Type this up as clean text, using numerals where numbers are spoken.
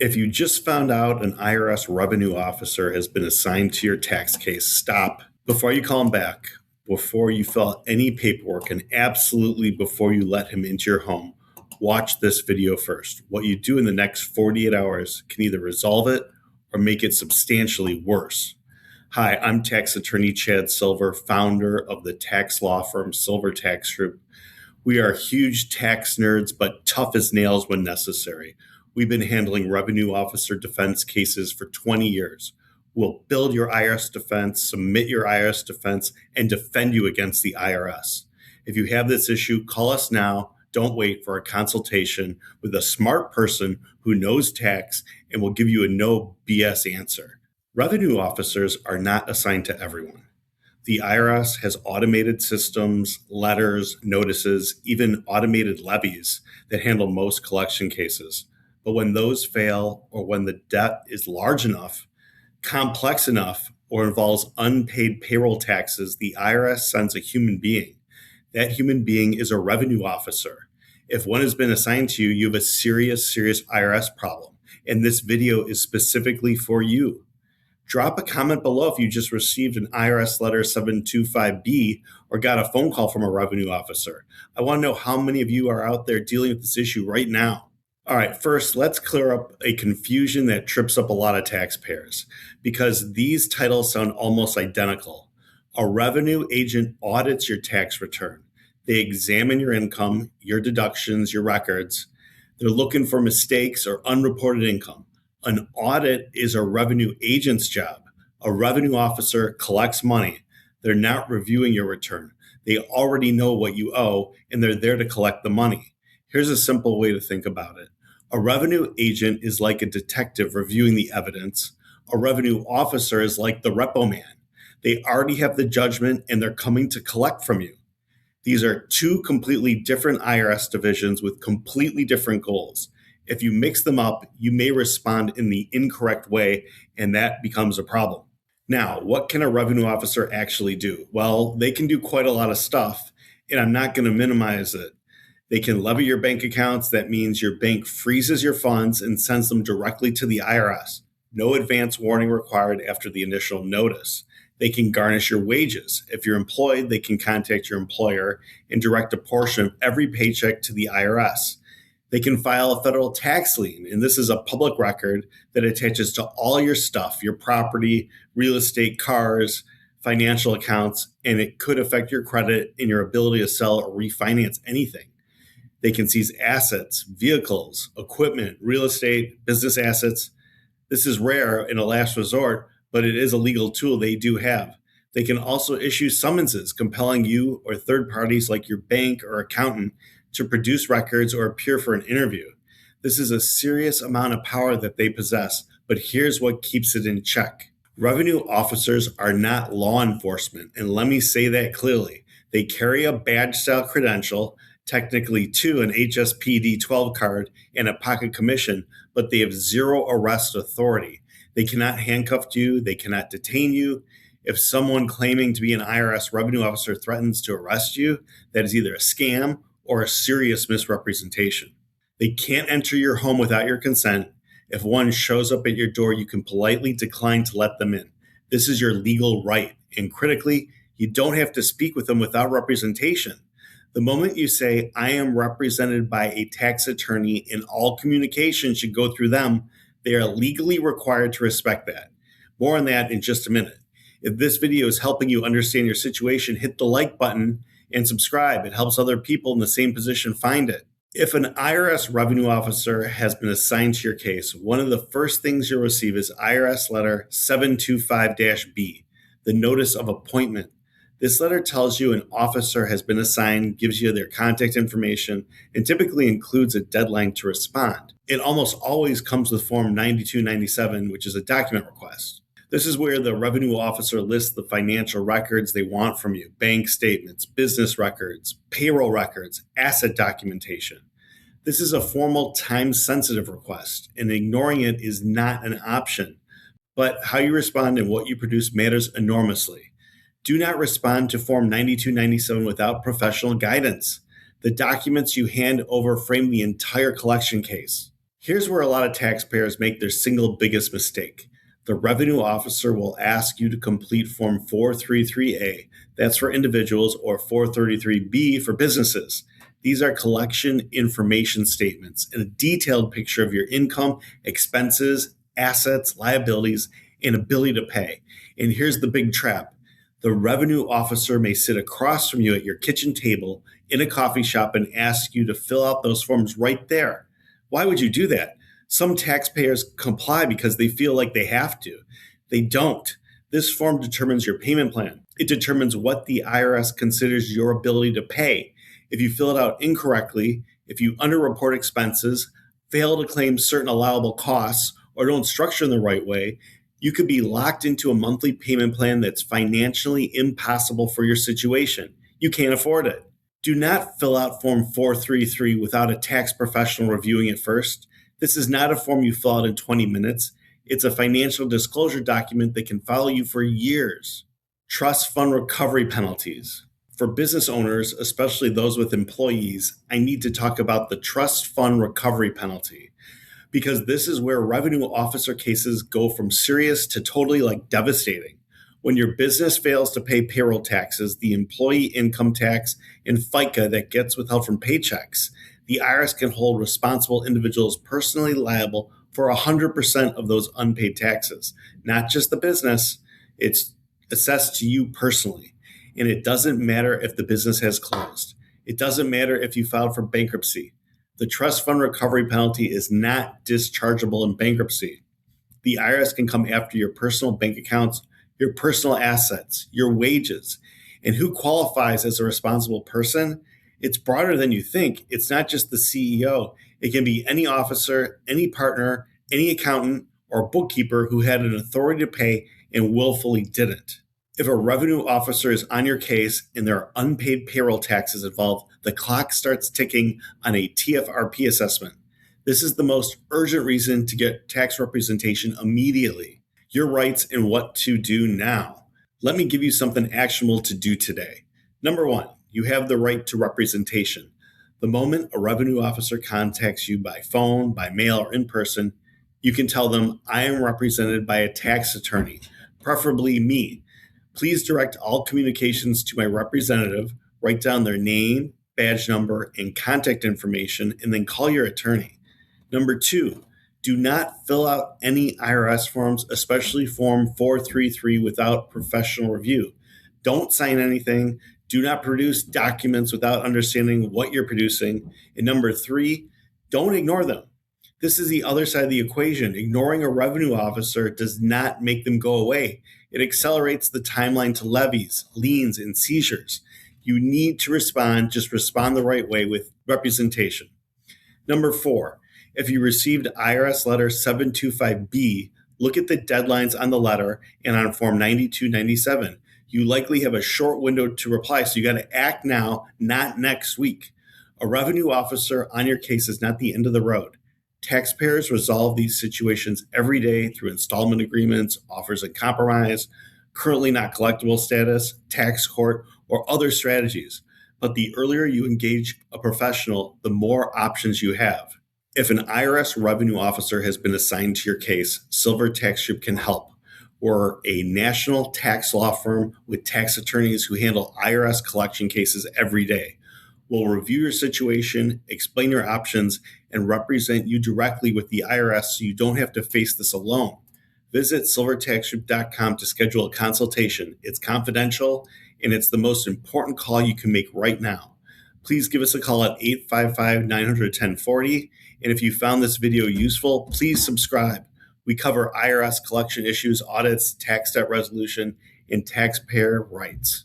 If you just found out an IRS revenue officer has been assigned to your tax case, stop before you call him back, before you fill out any paperwork, and absolutely before you let him into your home. Watch this video first. What you do in the next 48 hours can either resolve it or make it substantially worse. Hi, I'm tax attorney Chad Silver, founder of the tax law firm Silver Tax Group. We are huge tax nerds, but tough as nails when necessary. We've been handling revenue officer defense cases for 20 years. We'll build your IRS defense, submit your IRS defense, and defend you against the IRS. If you have this issue, call us now. Don't wait for a consultation with a smart person who knows tax and will give you a no BS answer. Revenue officers are not assigned to everyone. The IRS has automated systems, letters, notices, even automated levies that handle most collection cases. But when those fail, or when the debt is large enough, complex enough, or involves unpaid payroll taxes, the IRS sends a human being. That human being is a revenue officer. If one has been assigned to you, you have a serious IRS problem. And this video is specifically for you. Drop a comment below if you just received an IRS Letter 725B or got a phone call from a revenue officer. I want to know how many of you are out there dealing with this issue right now. All right, first, let's clear up a confusion that trips up a lot of taxpayers because these titles sound almost identical. A revenue agent audits your tax return. They examine your income, your deductions, your records. They're looking for mistakes or unreported income. An audit is a revenue agent's job. A revenue officer collects money. They're not reviewing your return. They already know what you owe, and they're there to collect the money. Here's a simple way to think about it. A revenue agent is like a detective reviewing the evidence. A revenue officer is like the repo man. They already have the judgment, and they're coming to collect from you. These are two completely different IRS divisions with completely different goals. If you mix them up, you may respond in the incorrect way, and that becomes a problem. Now, what can a revenue officer actually do? Well, they can do quite a lot of stuff, and I'm not going to minimize it. They can levy your bank accounts. That means your bank freezes your funds and sends them directly to the IRS. No advance warning required after the initial notice. They can garnish your wages. If you're employed, they can contact your employer and direct a portion of every paycheck to the IRS. They can file a federal tax lien, and this is a public record that attaches to all your stuff, your property, real estate, cars, financial accounts, and it could affect your credit and your ability to sell or refinance anything. They can seize assets, vehicles, equipment, real estate, business assets. This is rare in a last resort, but it is a legal tool they do have. They can also issue summonses compelling you or third parties like your bank or accountant to produce records or appear for an interview. This is a serious amount of power that they possess, but here's what keeps it in check. Revenue officers are not law enforcement, and let me say that clearly. They carry a badge-style credential, technically two, an HSPD 12 card and a pocket commission, but they have zero arrest authority. They cannot handcuff you. They cannot detain you. If someone claiming to be an IRS revenue officer threatens to arrest you, that is either a scam or a serious misrepresentation. They can't enter your home without your consent. If one shows up at your door, you can politely decline to let them in. This is your legal right. And critically, you don't have to speak with them without representation. The moment you say, I am represented by a tax attorney and all communication should go through them, they are legally required to respect that. More on that in just a minute. If this video is helping you understand your situation, hit the like button and subscribe. It helps other people in the same position find it. If an IRS revenue officer has been assigned to your case, one of the first things you'll receive is IRS Letter 725-B, the Notice of Appointment. This letter tells you an officer has been assigned, gives you their contact information, and typically includes a deadline to respond. It almost always comes with Form 9297, which is a document request. This is where the revenue officer lists the financial records they want from you: bank statements, business records, payroll records, asset documentation. This is a formal, time-sensitive request, and ignoring it is not an option. But how you respond and what you produce matters enormously. Do not respond to Form 9297 without professional guidance. The documents you hand over frame the entire collection case. Here's where a lot of taxpayers make their single biggest mistake. The revenue officer will ask you to complete Form 433A. That's for individuals, or 433B for businesses. These are collection information statements and a detailed picture of your income, expenses, assets, liabilities, and ability to pay. And here's the big trap. The revenue officer may sit across from you at your kitchen table in a coffee shop and ask you to fill out those forms right there. Why would you do that? Some taxpayers comply because they feel like they have to. They don't. This form determines your payment plan. It determines what the IRS considers your ability to pay. If you fill it out incorrectly, if you underreport expenses, fail to claim certain allowable costs, or don't structure in the right way, you could be locked into a monthly payment plan that's financially impossible for your situation. You can't afford it. Do not fill out Form 433 without a tax professional reviewing it first. This is not a form you fill out in 20 minutes. It's a financial disclosure document that can follow you for years. Trust fund recovery penalties. For business owners, especially those with employees, I need to talk about the trust fund recovery penalty, because this is where revenue officer cases go from serious to totally devastating. When your business fails to pay payroll taxes, the employee income tax, and FICA that gets withheld from paychecks, the IRS can hold responsible individuals personally liable for 100% of those unpaid taxes. Not just the business, it's assessed to you personally. And it doesn't matter if the business has closed. It doesn't matter if you filed for bankruptcy. The trust fund recovery penalty is not dischargeable in bankruptcy. The IRS can come after your personal bank accounts, your personal assets, your wages. And who qualifies as a responsible person? It's broader than you think. It's not just the CEO. It can be any officer, any partner, any accountant, or bookkeeper who had an authority to pay and willfully didn't. If a revenue officer is on your case and there are unpaid payroll taxes involved, the clock starts ticking on a TFRP assessment. This is the most urgent reason to get tax representation immediately. Your rights and what to do now. Let me give you something actionable to do today. Number one, you have the right to representation. The moment a revenue officer contacts you by phone, by mail, or in person, you can tell them, I am represented by a tax attorney, preferably me. Please direct all communications to my representative, write down their name, badge number, and contact information, and then call your attorney. Number two, do not fill out any IRS forms, especially Form 433, without professional review. Don't sign anything. Do not produce documents without understanding what you're producing. And number three, don't ignore them. This is the other side of the equation. Ignoring a revenue officer does not make them go away. It accelerates the timeline to levies, liens, and seizures. You need to respond, just respond the right way with representation. Number four, if you received IRS Letter 725B, look at the deadlines on the letter and on Form 9297. You likely have a short window to reply, so you got to act now, not next week. A revenue officer on your case is not the end of the road. Taxpayers resolve these situations every day through installment agreements, offers in compromise, currently not collectible status, tax court, or other strategies. But the earlier you engage a professional, the more options you have. If an IRS revenue officer has been assigned to your case, Silver Tax Group can help. We're a national tax law firm with tax attorneys who handle IRS collection cases every day. We'll review your situation, explain your options, and represent you directly with the IRS so you don't have to face this alone. Visit silvertaxgroup.com to schedule a consultation. It's confidential, and it's the most important call you can make right now. Please give us a call at 855-900-1040. And if you found this video useful, please subscribe. We cover IRS collection issues, audits, tax debt resolution, and taxpayer rights.